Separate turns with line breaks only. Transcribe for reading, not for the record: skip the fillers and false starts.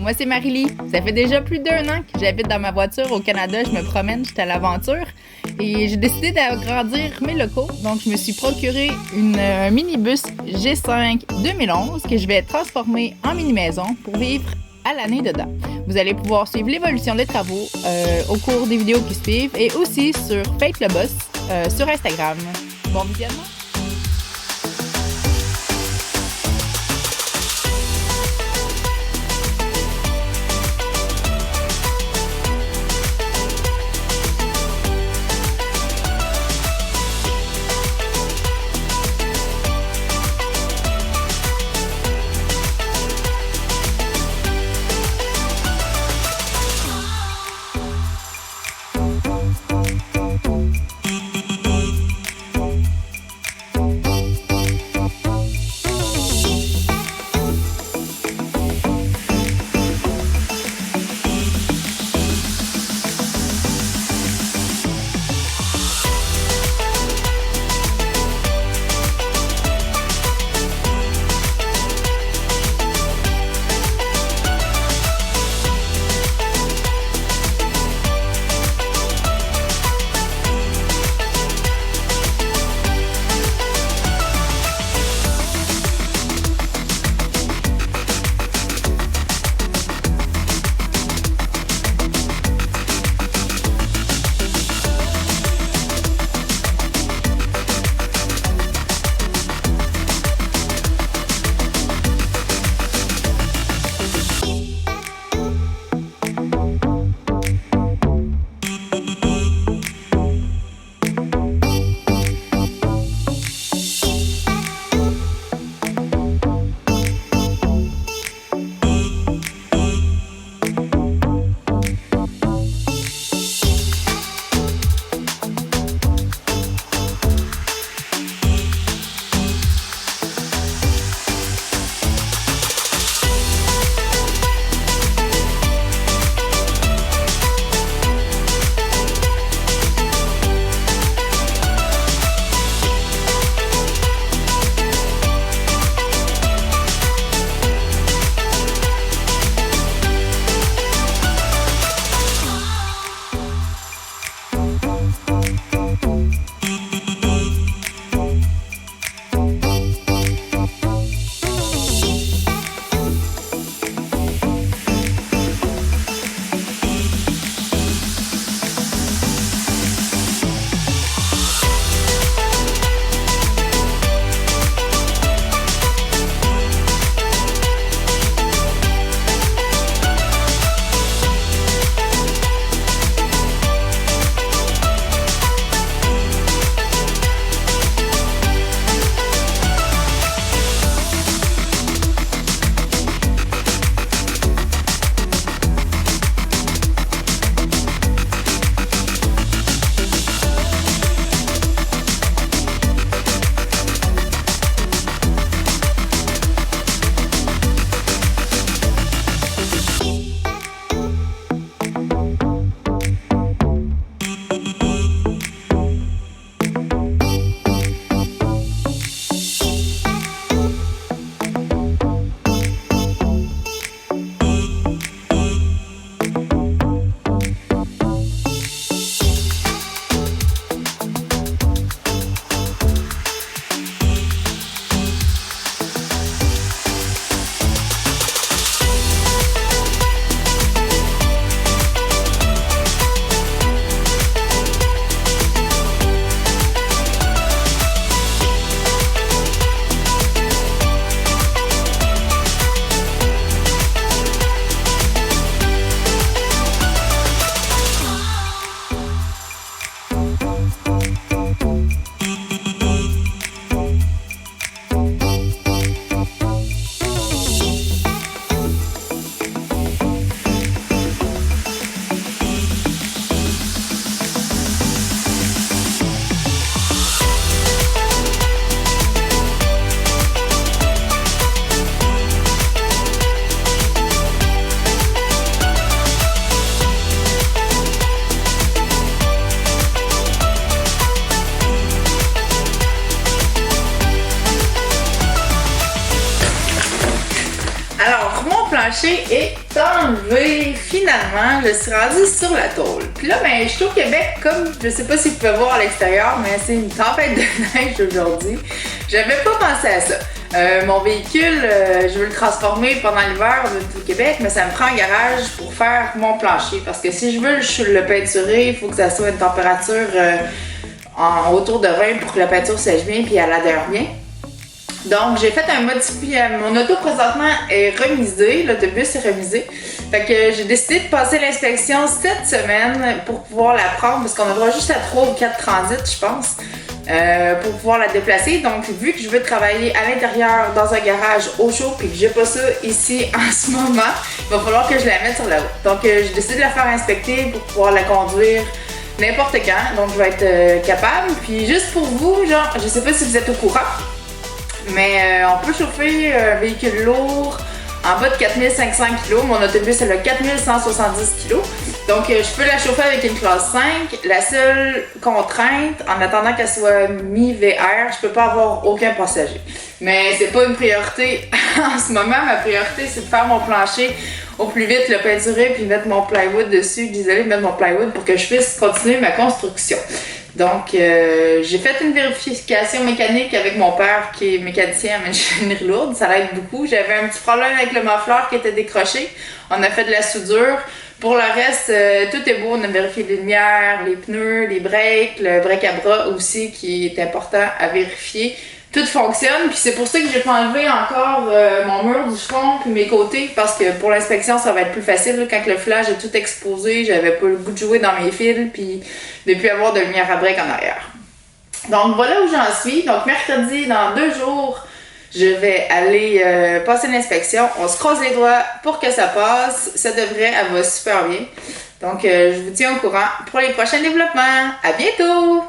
Moi, c'est Marie-Lie. Ça fait déjà plus d'1 an que j'habite dans ma voiture au Canada. Je me promène, j'étais à l'aventure. Et j'ai décidé d'agrandir mes locaux. Donc, je me suis procuré un minibus G5 2011 que je vais transformer en mini-maison pour vivre à l'année dedans. Vous allez pouvoir suivre l'évolution des travaux au cours des vidéos qui suivent et aussi sur Fake le Boss sur Instagram. Bon visionnement! plancher est enlevé. Finalement, je suis rendue sur la tôle. Puis là, ben, je suis au Québec, comme je sais pas si vous pouvez voir à l'extérieur, mais c'est une tempête de neige aujourd'hui. J'avais pas pensé à ça. Mon véhicule, je veux le transformer pendant l'hiver au Québec, mais ça me prend un garage pour faire mon plancher. Parce que si je veux le peinturer, il faut que ça soit une température autour de 20 pour que la peinture sèche bien puis elle adhère bien. Donc, j'ai fait un modifié. Mon auto présentement est remisée, l'autobus est remisé. Fait que j'ai décidé de passer l'inspection cette semaine pour pouvoir la prendre, parce qu'on aura juste à 3 ou 4 transits, je pense, pour pouvoir la déplacer. Donc, vu que je veux travailler à l'intérieur dans un garage au chaud puis que j'ai pas ça ici en ce moment, il va falloir que je la mette sur la route. Donc, j'ai décidé de la faire inspecter pour pouvoir la conduire n'importe quand. Donc, je vais être capable. Puis, juste pour vous, genre, je sais pas si vous êtes au courant, mais on peut chauffer un véhicule lourd en bas de 4500 kg. Mon autobus, elle a 4170 kg. Donc, je peux la chauffer avec une classe 5. La seule contrainte, en attendant qu'elle soit mi-VR, je peux pas avoir aucun passager. Mais c'est pas une priorité en ce moment. Ma priorité, c'est de faire mon plancher au plus vite, le peinturer puis mettre mon plywood dessus, d'isoler, mettre mon plywood pour que je puisse continuer ma construction. Donc, j'ai fait une vérification mécanique avec mon père qui est mécanicien en ingénierie lourde. Ça l'aide beaucoup. J'avais un petit problème avec le muffler qui était décroché. On a fait de la soudure. Pour le reste, tout est beau. On a vérifié les lumières, les pneus, les breaks, le break à bras aussi qui est important à vérifier. Tout fonctionne, puis c'est pour ça que j'ai pas enlevé encore mon mur du front puis mes côtés, parce que pour l'inspection, ça va être plus facile. Là, quand le flash est tout exposé, j'avais pas le goût de jouer dans mes fils, puis de plus avoir de lumière à break en arrière. Donc voilà où j'en suis. Donc mercredi, dans 2 jours, je vais aller passer l'inspection. On se croise les doigts pour que ça passe. Ça devrait, elle va super bien. Donc je vous tiens au courant pour les prochains développements. À bientôt!